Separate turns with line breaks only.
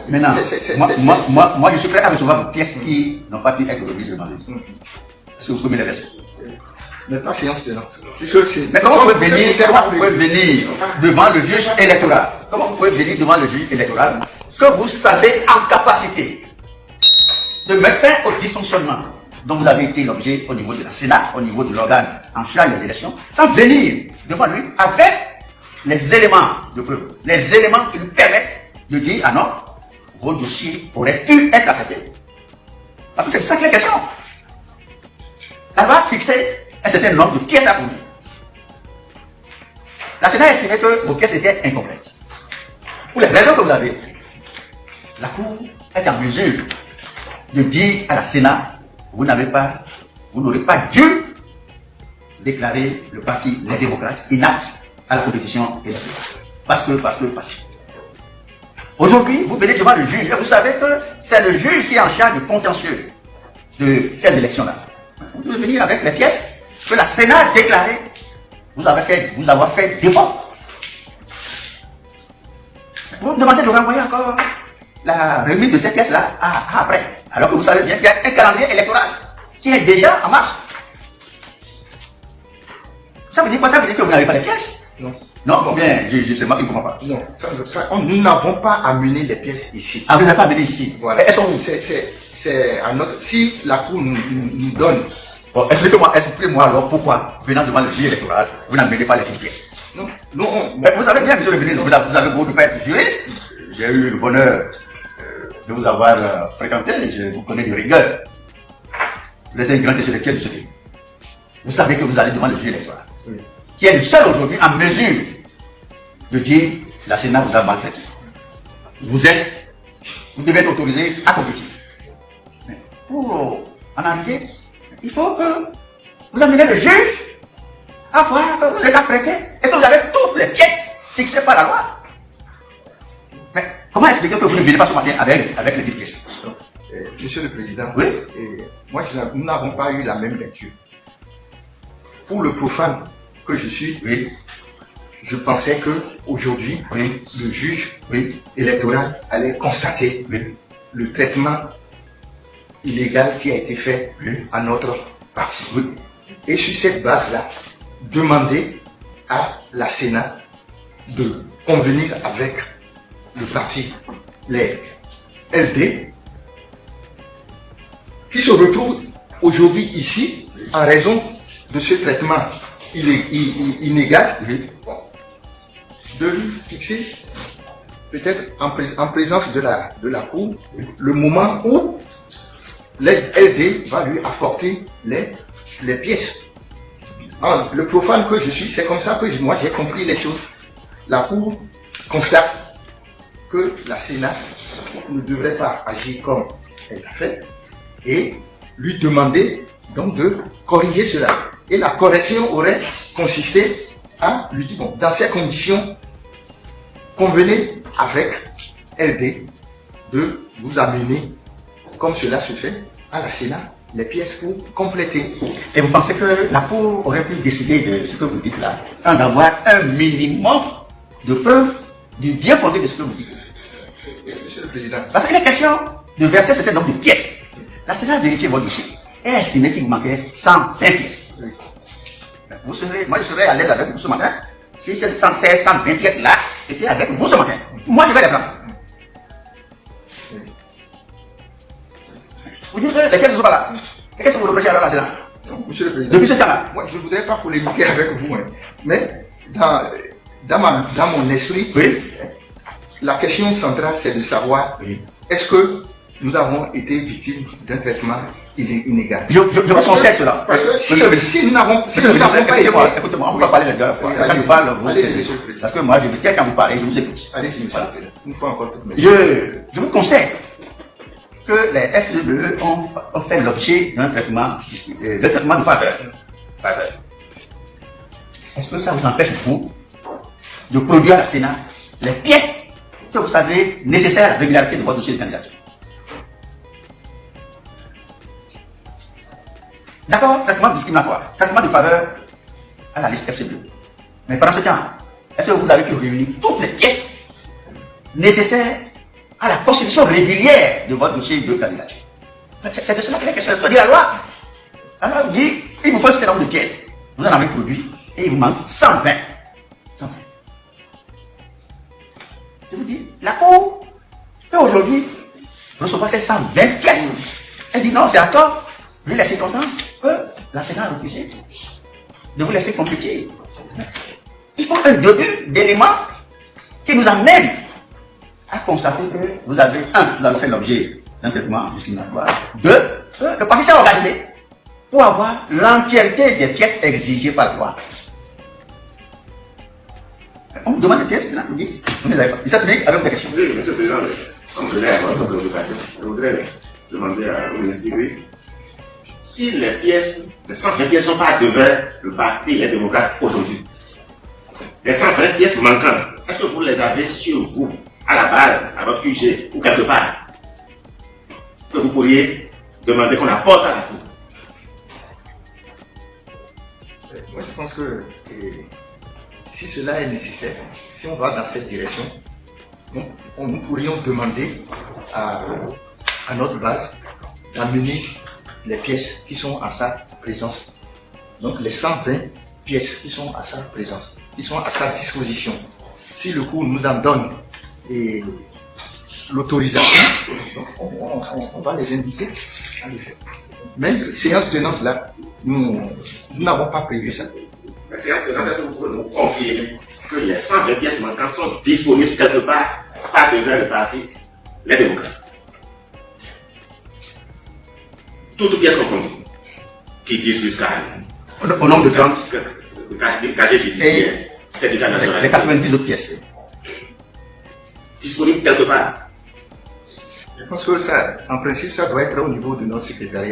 Maintenant, moi, je suis prêt à recevoir vos pièces qui n'ont pas pu être remises le vendredi. Est-ce que vous pouvez me les laisser?
Maintenant, séance tenante.
Mais comment vous pouvez venir devant le juge électoral? Comment vous pouvez venir devant le juge électoral que vous savez en capacité de mettre fin au dysfonctionnement dont vous avez été l'objet au niveau de la Sénat, au niveau de l'organe en charge des élections, sans venir devant lui avec les éléments de preuve, les éléments qui lui permettent de dire, ah non, vos dossiers auraient pu être acceptés. Parce que c'est ça qui est la question. La loi fixait un certain nombre de pièces à fournir. La Sénat a estimé que vos pièces étaient incomplètes. Pour les raisons que vous avez, la Cour est en mesure de dire à la Sénat, vous n'aurez pas dû déclarer le parti Les Démocrates inapte à la compétition électorale. Parce que. Aujourd'hui, vous venez devant le juge et vous savez que c'est le juge qui est en charge du contentieux de ces élections-là. Vous devez venir avec les pièces que la Sénat a déclarées. Vous avoir fait défaut. Vous me demandez de renvoyer encore la remise de ces pièces-là après. Alors que vous savez bien qu'il y a un calendrier électoral qui est déjà en marche. Ça veut dire quoi? Ça veut dire que vous n'avez pas les pièces?
Non.
Non, combien? C'est moi qui ne comprends pas.
Non, nous n'avons pas amené les pièces ici.
Ah, vous n'avez pas amené ici?
Voilà.
Elles sont où?
C'est à notre... Si la Cour nous donne...
Bon, expliquez-moi alors pourquoi, venant devant le juge électoral, vous n'amenez pas les pièces.
Non,
vous savez bien, monsieur le ministre, vous avez beau de pas être juriste. J'ai eu le bonheur de vous avoir fréquenté, je vous connais de rigueur. Vous êtes un grand intellectuel de ce pays. Vous savez que vous allez devant le juge électoral, oui, qui est le seul aujourd'hui en mesure de dire la Sénat vous a maltraité. Vous devez être autorisé à compétir. Mais pour en arriver, il faut que vous amenez le juge à voir que vous êtes apprêté et que vous avez toutes les pièces fixées par la loi. Mais comment expliquer que vous ne venez pas ce matin avec les 10 pièces?
Monsieur le Président,
oui,
nous n'avons pas eu la même lecture. Pour le profane que je suis,
oui,
je pensais que aujourd'hui,
oui,
le juge,
oui,
électoral allait constater, oui, le traitement illégal qui a été fait, oui, à notre parti. Oui. Et sur cette base-là, demander à la Sénat de convenir avec le parti, les LD, qui se retrouvent aujourd'hui ici en raison de ce traitement inégal, oui, de lui fixer peut-être en présence de la Cour, oui, le moment où l'LD va lui apporter les pièces. Alors, le profane que je suis, c'est comme ça que moi j'ai compris les choses. La Cour constate que la Sénat ne devrait pas agir comme elle l'a fait et lui demander donc de corriger cela. Et la correction aurait consisté à lui dire, bon, dans ces conditions, convenez avec LD de vous amener, comme cela se fait, à la Sénat, les pièces pour compléter.
Et vous pensez que la Cour aurait pu décider de ce que vous dites là, sans avoir un minimum de preuves du bien fondé de ce que vous dites?
Monsieur le Président.
Parce qu'il est question de verser un certain nombre de pièces. La Sénat a vérifié votre dossier et a estimé qu'il vous manquait 120 pièces. Oui. Moi je serais à l'aise avec vous ce matin si ces 120 pièces là étaient avec vous ce matin. Moi je vais les prendre. Oui. Vous dites que les pièces ne sont pas là. Qu'est-ce que vous reprochez alors à la Sénat?
Monsieur le Président.
Depuis ce temps-là.
Moi je ne voudrais pas polémiquer avec vous, hein, mais dans mon esprit, oui, la question centrale c'est de savoir, oui, est-ce que nous avons été victimes d'un traitement inégal.
Je vous conseille cela.
Parce que si nous n'avons pas été...
Écoutez-moi, on va parler la dernière fois. Quand je parle, parce que moi, quand vous parlez, je vous écoute.
Allez-y, monsieur. Une fois encore toute
je vous conseille que les FDBE ont fait l'objet d'un traitement de faveur. Est-ce que ça vous empêche, vous, de produire à la Sénat les pièces que vous savez nécessaires à la régularité de votre dossier de candidature? D'accord, traitement discriminatoire, traitement de faveur à la liste FCB. Mais pendant ce temps, est-ce que vous avez pu réunir toutes les pièces nécessaires à la constitution régulière de votre dossier de candidature. C'est de cela qu'il est question, c'est-à-dire la loi. Alors, il dit, il vous faut un certain nombre de pièces. Vous en avez produit et il vous manque 120. 120. Je vous dis, la Cour peut aujourd'hui recevoir ces 120 pièces. Elle dit non, c'est à tort, vu les circonstances, que l'enseignant a refusé de vous laisser compléter. Il faut un début d'éléments qui nous amène à constater que vous avez, vous avez fait l'objet d'un traitement discriminatoire. 2, le parti s'est organisé pour avoir l'entièreté des pièces exigées par la loi. On vous demande des pièces, maintenant, vous dites, vous ne les avez pas. Il s'applique avec des questions.
Oui, monsieur le Président, comme je l'ai à votre préoccupation, je voudrais demander au ministre Tigri si les pièces, les 120 pièces ne sont pas devant le parti Les Démocrates aujourd'hui. Les 120 pièces manquantes, est-ce que vous les avez sur vous, à la base, à votre QG ou quelque part, que vous pourriez demander qu'on apporte à la Cour?
Moi, je pense que si cela est nécessaire, si on va dans cette direction, nous pourrions demander à notre base d'amener les pièces qui sont à sa présence. Donc les 120 pièces qui sont à sa présence, qui sont à sa disposition. Si le cours nous en donne l'autorisation, on va les inviter à le faire. Mais séance tenante là, nous n'avons pas prévu ça.
La séance tenante, est-ce que vous pouvez nous confirmer que les 120 pièces manquantes sont disponibles quelque part, pas devant le parti Les Démocrates? Toutes pièces confondues, qui disent jusqu'à
Au nombre de 30.
casier judiciaire, certificat national.
Les 90 autres pièces.
Disponibles quelque part.
Je pense que ça, en principe, ça doit être au niveau de notre secrétariat.